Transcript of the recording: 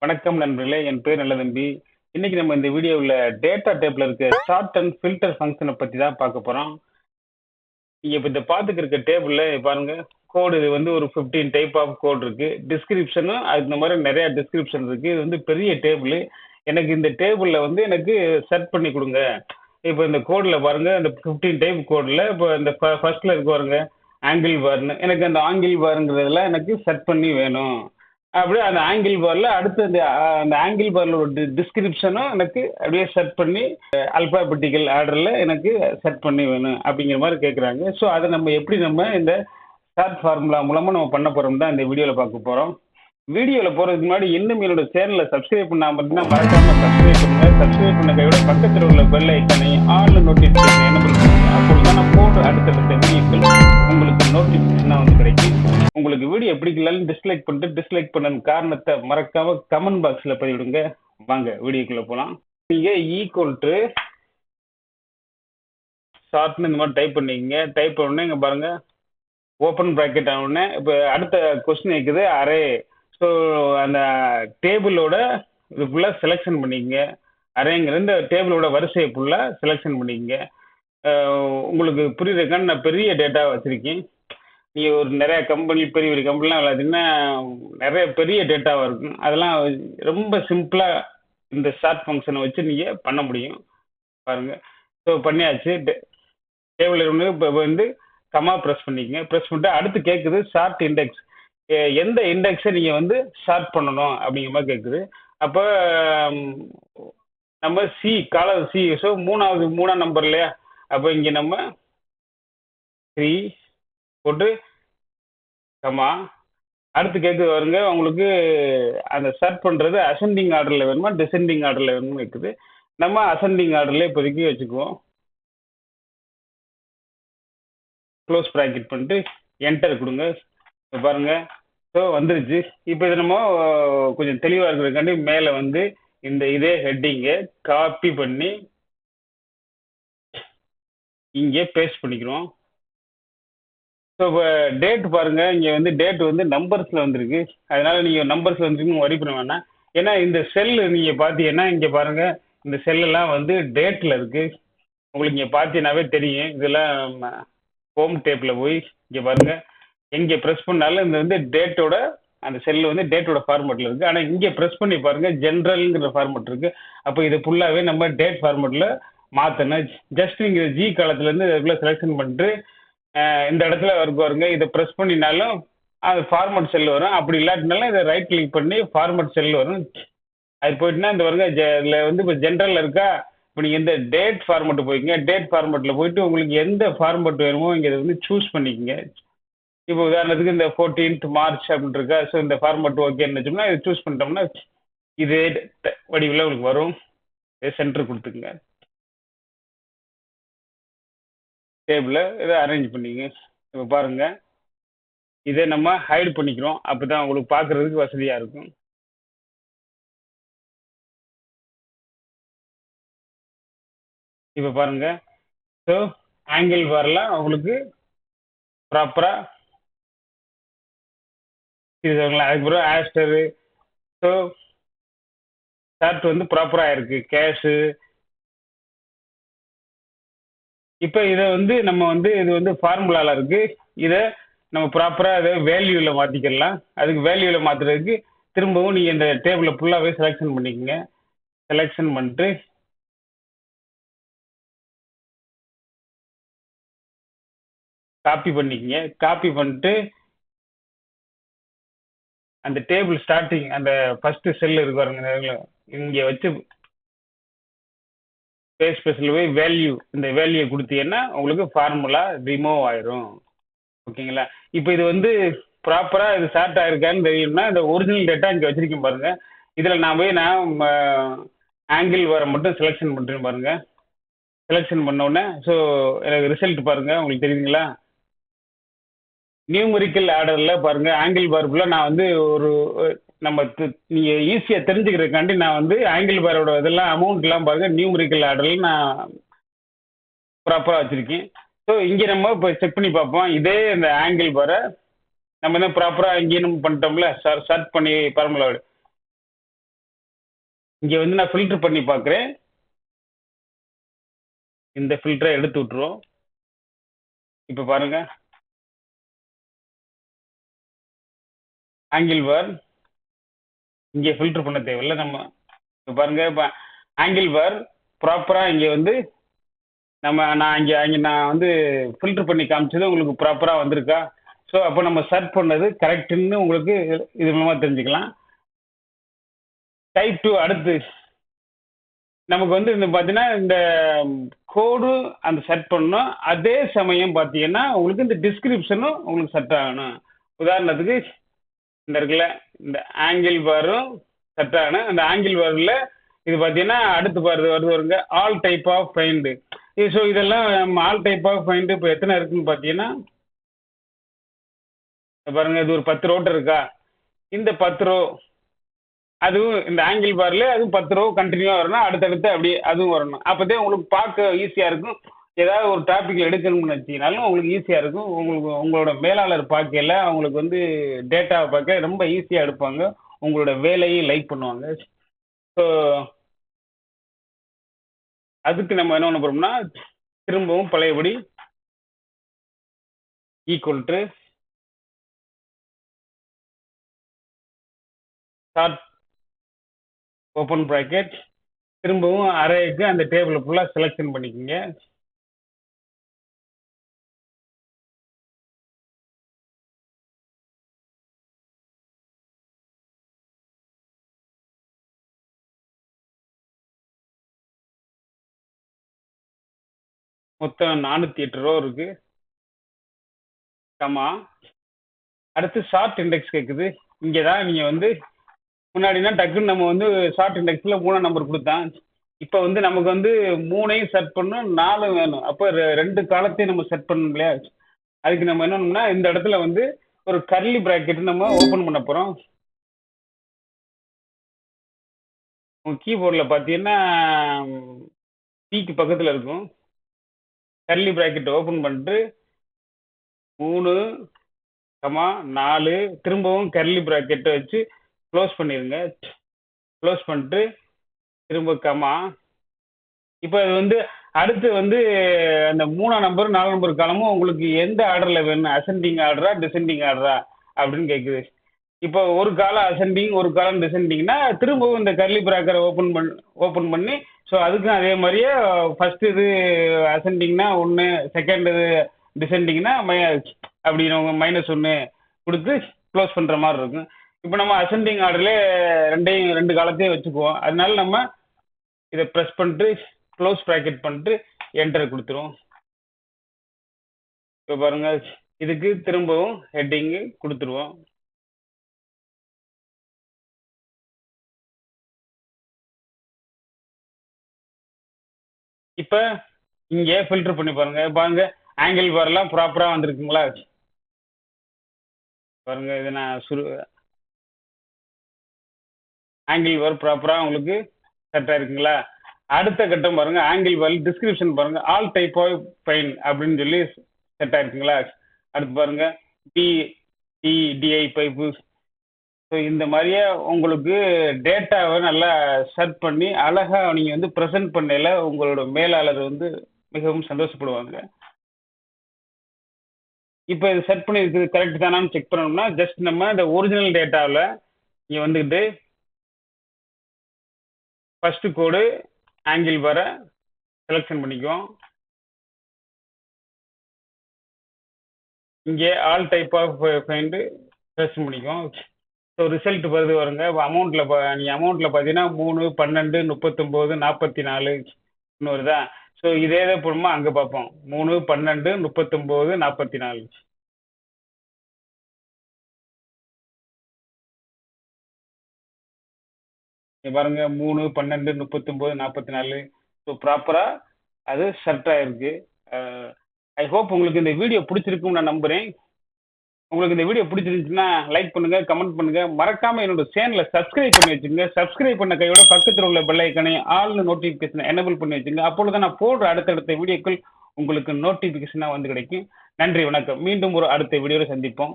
வணக்கம் நண்பர்களே, என் பேர் நல்லதம்பி. இன்னைக்கு நம்ம இந்த வீடியோவில் டேட்டா டைப்ல இருக்க சார்ட் அண்ட் ஃபில்டர் ஃபங்க்ஷனை பற்றி தான் பார்க்க போகிறோம். நீங்கள் இப்போ இந்த பார்த்துக்கு இருக்க டேபிளில் பாருங்க, கோடு இது வந்து ஒரு 15 டைப் ஆஃப் கோட் இருக்கு. டிஸ்கிரிப்ஷனும் இந்த மாதிரி நிறைய டிஸ்கிரிப்ஷன் இருக்கு. இது வந்து பெரிய டேபிள். எனக்கு இந்த டேபிளில் வந்து எனக்கு செட் பண்ணி கொடுங்க. இப்போ இந்த கோடில் பாருங்க, இந்த 15 டைப் கோடில் இப்போ இந்த ஃபர்ஸ்ட்ல இருக்கு பாருங்க, ஆங்கிள் பார்னு. எனக்கு அந்த ஆங்கிள் பாருங்கிறதுல எனக்கு செட் பண்ணி வேணும். அப்படியே அந்த ஆங்கிள் பார்ல அடுத்து அந்த ஆங்கிள் பார்ல ஒரு டிஸ்கிரிப்ஷனும் எனக்கு அப்படியே செட் பண்ணி அல்பாபெட்டிக்கல் ஆர்டர்ல எனக்கு செட் பண்ணி வேணும் அப்படிங்கிற மாதிரி கேட்குறாங்க. ஸோ அதை நம்ம எப்படி நம்ம இந்த ஷார்ட் ஃபார்முலா மூலமா நம்ம பண்ண போறோம் தான் இந்த வீடியோவில் பார்க்க போறோம். வீடியோவில் போறதுக்கு முன்னாடி இன்னும் என்னோட சேனலை சப்ஸ்கிரைப் பண்ணாம இருந்தா மறக்காம சப்ஸ்கிரைப் பண்ணுங்க. சப்ஸ்கிரைப் பண்ண கையோட பக்கத்தில் உள்ள பெல் ஐக்கனை ஆல் நோட்டிஃபிகேஷன் எனபிள் பண்ணுங்க. அப்பொழுது நான் போட்டு அடுத்தடுத்த வீடியோக்கள் உங்களுக்கு நோட்டிஃபிகேஷனாக வந்து கிடைக்கும். உங்களுக்கு வீடியோ பிடிக்கலன்னு டிஸ்லைக் பண்ணிட்டு டிஸ்லைக் பண்ண காரணத்தை மறக்காம கமெண்ட் பாக்ஸ்ல பதிவிடுங்க. வாங்க வீடியோக்குள்ள போலாம். நீங்க ஈக்குவல் டு ஷார்ட்னு இந்த மாதிரி டைப் பண்ணிக்கங்க. டைப் பண்ண இங்க பாருங்க, ஓப்பன் ப்ராக்கெட் ஆனோடனே இப்போ அடுத்த கொஸ்டின் இருக்குது அரே. ஸோ அந்த டேபிளோட இது ஃபுல்லாக செலெக்ஷன் பண்ணிக்கங்க. அரேங்கிற இந்த டேபிளோட வரிசையை ஃபுல்லாக செலெக்ஷன் பண்ணிக்கங்க. உங்களுக்கு புரியுறதுக்கான நான் பெரிய டேட்டா வச்சுருக்கேன். நீங்கள் ஒரு நிறைய கம்பெனி பெரிய பெரிய கம்பெனிலாம் பார்த்தீங்கன்னா நிறைய பெரிய டேட்டாவாக இருக்கும். அதெல்லாம் ரொம்ப சிம்பிளாக இந்த ஷார்ட் ஃபங்க்ஷனை வச்சு நீங்கள் பண்ண முடியும். பாருங்கள், ஸோ பண்ணியாச்சு. டேபிள் இருந்து இப்போ வந்து கமா ப்ரெஸ் பண்ணிக்கங்க. ப்ரெஸ் பண்ணிட்டு அடுத்து கேட்குது ஷார்ட் இண்டெக்ஸ். எந்த இண்டெக்ஸை நீங்கள் வந்து ஷார்ட் பண்ணணும் அப்படிங்கிற மாதிரி கேட்குது. அப்போ நம்ம சி காலர் சி, ஸோ மூணாம் நம்பர் இல்லையா? அப்போ இங்கே நம்ம 3 போட்டு கமா அடுத்து கேட்குது வருங்க, உங்களுக்கு அந்த ஷார்ட் பண்ணுறது அசெண்டிங் ஆர்டரில் வேணுமா டிசெண்டிங் ஆர்டரில் வேணும்னு இருக்குது. நம்ம அசெண்டிங் ஆர்டர்லேயே இப்போதைக்கு வச்சுக்குவோம். க்ளோஸ் ப்ராக்கெட் பண்ணிட்டு என்டர் கொடுங்க. இப்போ பாருங்க, ஸோ வந்துருச்சு. இப்போ இதை நம்ம கொஞ்சம் தெளிவாக இருக்கிறதுக்காண்டி மேலே வந்து இதே ஹெட்டிங்கை காப்பி பண்ணி இங்கே பேஸ்ட் பண்ணிக்கிறோம். ஸோ இப்போ டேட் பாருங்க, இங்கே வந்து டேட் வந்து நம்பர்ஸில் வந்துருக்கு. அதனால நீங்கள் நம்பர்ஸில் வந்துருக்குன்னு வரி பண்ண வேணாம். ஏன்னா இந்த செல்லு நீங்கள் பார்த்தீங்கன்னா இங்கே பாருங்க, இந்த செல்லெல்லாம் வந்து டேட்டில் இருக்கு. உங்களுக்கு இங்கே பார்த்தீங்கன்னாவே தெரியும். இதெல்லாம் ஹோம் டேப்பில் போய் இங்கே பாருங்க, எங்கே ப்ரெஸ் பண்ணாலும் இந்த வந்து டேட்டோட அந்த செல்லு வந்து டேட்டோட ஃபார்மெட்டில் இருக்குது. ஆனால் இங்கே ப்ரெஸ் பண்ணி பாருங்க, ஜென்ரல்ங்கிற ஃபார்மெட் இருக்குது. அப்போ இது ஃபுல்லாகவே நம்ம டேட் ஃபார்மெட்டில் மாற்றணும். ஜஸ்ட் இங்கே ஜி காலத்துலேருந்து இதுக்குள்ளே செலெக்ஷன் பண்ணிட்டு இந்த இடத்துல வருங்க, இதை ப்ரெஸ் பண்ணினாலும் அது ஃபார்மெட் செல் வரும். அப்படி இல்லாட்டினாலும் இதை ரைட் கிளிக் பண்ணி ஃபார்மெட் செல் வரும். அது போயிட்டுனா இந்த வருங்க இதில் வந்து இப்போ ஜென்ரலில் இருக்கா. இப்போ நீங்கள் இந்த டேட் ஃபார்மெட்டு போய்க்குங்க. டேட் ஃபார்மெட்டில் போயிட்டு உங்களுக்கு எந்த ஃபார்மெட் வேணுமோ இங்கே இதை வந்து சூஸ் பண்ணிக்கங்க. இப்போ உதாரணத்துக்கு இந்த 14th March அப்படின்னு இருக்கா. ஸோ இந்த ஃபார்மெட் ஓகேன்னு வச்சோம்னா இதை சூஸ் பண்ணிட்டோம்னா இதே வடிவில் உங்களுக்கு வரும். சென்டர் கொடுத்துக்குங்க. டேபிளை இதை அரேஞ்ச் பண்ணிங்க. இப்போ பாருங்க, இதை நம்ம ஹைட் பண்ணிக்கிறோம். அப்போ தான் உங்களுக்கு பார்க்குறதுக்கு வசதியாக இருக்கும். இப்போ பாருங்க, ஸோ ஆங்கிள் வரலாம் உங்களுக்கு ப்ராப்பராக இதுங்களா. அதுக்கப்புறம் ஆஸ்டரு. ஸோ சார்ட் வந்து ப்ராப்பராக இருக்குது. கேஷு. இப்போ இதை வந்து நம்ம வந்து இது வந்து ஃபார்முலாவில் இருக்குது. இதை நம்ம ப்ராப்பராக இதை வேல்யூவில் மாற்றிக்கலாம். அதுக்கு வேல்யூவில் மாற்றுறதுக்கு திரும்பவும் நீங்கள் இந்த டேபிளை ஃபுல்லாகவே செலெக்ஷன் பண்ணிக்கோங்க. செலெக்ஷன் பண்ணிட்டு காப்பி பண்ணிக்கங்க. காப்பி பண்ணிட்டு அந்த டேபிள் ஸ்டார்டிங் அந்த ஃபர்ஸ்ட் செல் இருக்கு பாருங்க, இங்கே வச்சு பேஸ் ஸ்பெஷல் போய் வேல்யூ, இந்த வேல்யூ கொடுத்தீங்கன்னா உங்களுக்கு ஃபார்முலா ரிமூவ் ஆயிரும். ஓகேங்களா? இப்போ இது வந்து ப்ராப்பராக இது ஸ்டார்ட் ஆயிருக்கான்னு தெரியும்னா இந்த ஒரிஜினல் டேட்டா இங்கே வச்சிருக்கேன் பாருங்க. இதில் நான் போய் ஆங்கிள் வர மட்டும் செலெக்ஷன் பண்ணுறேன் பாருங்க. செலெக்ஷன் பண்ணோடனே ஸோ எனக்கு ரிசல்ட் பாருங்க, உங்களுக்கு தெரியுதுங்களா? நியூமரிக்கல் ஆர்டரில் பாருங்க, ஆங்கிள் பார்க்குள்ள நான் வந்து ஒரு நம்ம நீங்கள் ஈஸியாக தெரிஞ்சுக்கிறதுக்காண்டி நான் வந்து ஆங்கிள் பாரோட இதெல்லாம் அமௌண்ட்லாம் பாருங்கள் நியூமரிக்கல் ஆர்டரில் நான் ப்ராப்பராக வச்சுருக்கேன். ஸோ இங்கே நம்ம இப்போ செக் பண்ணி பார்ப்போம். இதே இந்த ஆங்கிள் பாரை நம்ம தான் ப்ராப்பராக இங்கேயும் நம்ம பண்ணிட்டோம்ல, சர்ச் பண்ணி ஃபார்முலா இங்க வந்து நான் ஃபில்டர் பண்ணி பார்க்குறேன். இந்த ஃபில்டரை எடுத்து விட்டுருவோம். இப்ப பாருங்க, ஆங்கிள் பார் இங்க ஃபில்டர் பண்ண தேவையில்ல. நம்ம இப்ப பாருங்க, இப்ப ஆங்கிள் பார் ப்ராப்பரா இங்க வந்து நான் வந்து ஃபில்டர் பண்ணி காமிச்சது உங்களுக்கு ப்ராப்பரா வந்திருக்கா? ஸோ அப்போ நம்ம சர்ச் பண்ணது கரெக்டுன்னு உங்களுக்கு இது மூலமா தெரிஞ்சுக்கலாம். டைப் 2 அடுத்து நமக்கு வந்து இந்த பார்த்தீங்கன்னா இந்த கோடு அந்த செட் பண்ணணும். அதே சமயம் பார்த்தீங்கன்னா உங்களுக்கு இந்த டிஸ்கிரிப்ஷனும் உங்களுக்கு செட் ஆகணும். உதாரணத்துக்கு இந்த இருக்குல்ல, இந்த ஆங்கிள் பாரும் செட் ஆகணும். அந்த ஆங்கிள் பாரில் இது பார்த்தீங்கன்னா அடுத்து வருங்க ஆல் டைப் ஆஃப் ஃபைண்டு. ஸோ இதெல்லாம் ஆல் டைப் ஆஃப் ஃபைண்டு இப்போ எத்தனை இருக்குன்னு பார்த்தீங்கன்னா பாருங்க, இது ஒரு 10 ரோட்டு இருக்கா? இந்த 10 ரோ அதுவும் இந்த ஆங்கிள் பார்ல அதுவும் 10 ரோ கண்டினியூவா வரணும். அடுத்தடுத்து அப்படியே அதுவும் வரணும். அப்பதான் உங்களுக்கு பார்க்க ஈஸியா இருக்கும். ஏதாவது ஒரு டாபிக் எடுக்கணும்னு வச்சீங்கனாலும் உங்களுக்கு ஈஸியா இருக்கும். உங்களுக்கு உங்களோட மேலாளர் பார்க்கையில அவங்களுக்கு வந்து டேட்டாவை பார்க்க ரொம்ப ஈஸியா எடுப்பாங்க. உங்களோட வேலையை லைக் பண்ணுவாங்க. ஸோ அதுக்கு நம்ம என்ன பண்ண போறோம்னா, திரும்பவும் பழையபடி equal to start open bracket, திரும்பவும் அரேக்கு அந்த டேபிளை ஃபுல்லாக செலெக்ஷன் பண்ணிக்கோங்க. மொத்தம் 408 ரோ இருக்கு. ஆமா, அடுத்து ஷார்ட் இண்டெக்ஸ் கேட்குது. இங்கே தான் நீங்கள் வந்து முன்னாடினா டக்குன்னு நம்ம வந்து ஷார்ட் இண்டெக்ஸில் 3 நம்பர் கொடுத்தான். இப்போ வந்து நமக்கு வந்து 3ஐயும் செட் பண்ணணும், 4 வேணும். அப்போ 2 காலத்தையும் நம்ம செட் பண்ணணும் இல்லையா? அதுக்கு நம்ம என்ன பண்ணணும்னா இந்த இடத்துல வந்து ஒரு கர்லி பிராக்கெட் நம்ம ஓப்பன் பண்ண போகிறோம். உங்கள் கீபோர்டில் பார்த்தீங்கன்னா பீக்கு பக்கத்தில் இருக்கும். கர்லி பிராக்கெட் ஓப்பன் பண்ணிட்டு 3, 4 திரும்பவும் கர்லி பிராக்கெட்டை வச்சு க்ளோஸ் பண்ணிடுங்க. க்ளோஸ் பண்ணிட்டு திரும்ப கமா. இப்போ அது வந்து அடுத்து வந்து அந்த 3ஆம் நம்பர் 4 நம்பர் காலமும் உங்களுக்கு எந்த ஆர்டரில் வேணும், அசெண்டிங் ஆர்டரா டிசெண்டிங் ஆர்டரா அப்படின்னு கேட்குது. இப்போ ஒரு காலம் அசெண்டிங் ஒரு காலம் டிசெண்டிங்னா திரும்பவும் இந்த கர்லி பிராக்கரை ஓப்பன் பண்ணி ஸோ அதுக்கும் அதே மாதிரியே ஃபர்ஸ்ட் இது அசெண்டிங்னா 1, செகண்ட் இது டிசெண்டிங்னா அப்படின்னு -1 கொடுத்து க்ளோஸ் பண்ணுற மாதிரி இருக்கும். இப்போ நம்ம அசெண்டிங் ஆர்டர்லேயே 2 காலத்தையும் வச்சுக்குவோம். அதனால நம்ம இதை ப்ரெஸ் பண்ணிட்டு க்ளோஸ் ப்ராக்கெட் பண்ணிட்டு என்டர் கொடுத்துருவோம். இப்போ பாருங்க, இதுக்கு திரும்பவும் ஹெட்டிங்கு கொடுத்துருவோம். இப்போ இங்கே ஃபில்டர் பண்ணி பாருங்க ஆங்கிள் பார்லாம் ப்ராப்பராக வந்திருக்குங்களா? பாருங்க, இது நான் ஆங்கிள் பார் ப்ராப்பராக உங்களுக்கு கரெக்டாக இருக்குங்களா? அடுத்த கட்டம் பாருங்க, ஆங்கிள் பார் டிஸ்கிரிப்ஷன் பாருங்க, ஆல் டைப் ஆஃப் ஃபைன் அப்படின்னு சொல்லி செட் ஆயிருக்குங்களா? அடுத்து பாருங்க டிஐ பைப்பு. ஸோ இந்த மாதிரியே உங்களுக்கு டேட்டாவை நல்லா செட் பண்ணி அழகாக நீங்கள் வந்து ப்ரெசென்ட் பண்ணையில் உங்களோட மேலாளர் வந்து மிகவும் சந்தோஷப்படுவாங்க. இப்போ இது செட் பண்ணி இருக்குது கரெக்ட் தானான்னு செக் பண்ணணும்னா ஜஸ்ட் நம்ம இந்த ஒரிஜினல் டேட்டாவில் இங்கே வந்துக்கிட்டு ஃபஸ்ட்டு கோடு ஆங்கிள் பாரை செலெக்ஷன் பண்ணிக்குவோம். இங்கே all type of find selection பண்ணிக்குவோம். ஸோ ரிசல்ட் வருங்க. அமௌண்ட்டில் நீங்கள் அமௌண்ட்டில் பார்த்தீங்கன்னா 3, 12, 39, 44 வருதா? ஸோ இதே போடுமா அங்கே பார்ப்போம். 3, 12, 39, 44. பாருங்க 3, 12, 39, 44. ஸோ ப்ராப்பராக அது செட் ஆயிருக்கு. ஐ ஹோப் உங்களுக்கு இந்த வீடியோ பிடிச்சிருக்குன்னு நான் நம்புகிறேன். உங்களுக்கு இந்த வீடியோ பிடிச்சிருந்துச்சுன்னா லைக் பண்ணுங்க, கமெண்ட் பண்ணுங்க, மறக்காம என்னோட சேனலை சப்ஸ்கிரைப் பண்ணி வச்சுங்க. சப்ஸ்கிரைப் பண்ண கையோட பக்கத்தில் உள்ள பெல் ஐக்கனை ஆல்னு நோட்டிஃபிகேஷன் எனேபிள் பண்ணி வச்சுங்க. அப்பொழுது நான் போடுற அடுத்தடுத்த வீடியோக்கள் உங்களுக்கு நோட்டிஃபிகேஷனாக வந்து கிடைக்கும். நன்றி, வணக்கம். மீண்டும் ஒரு அடுத்த வீடியோவில் சந்திப்போம்.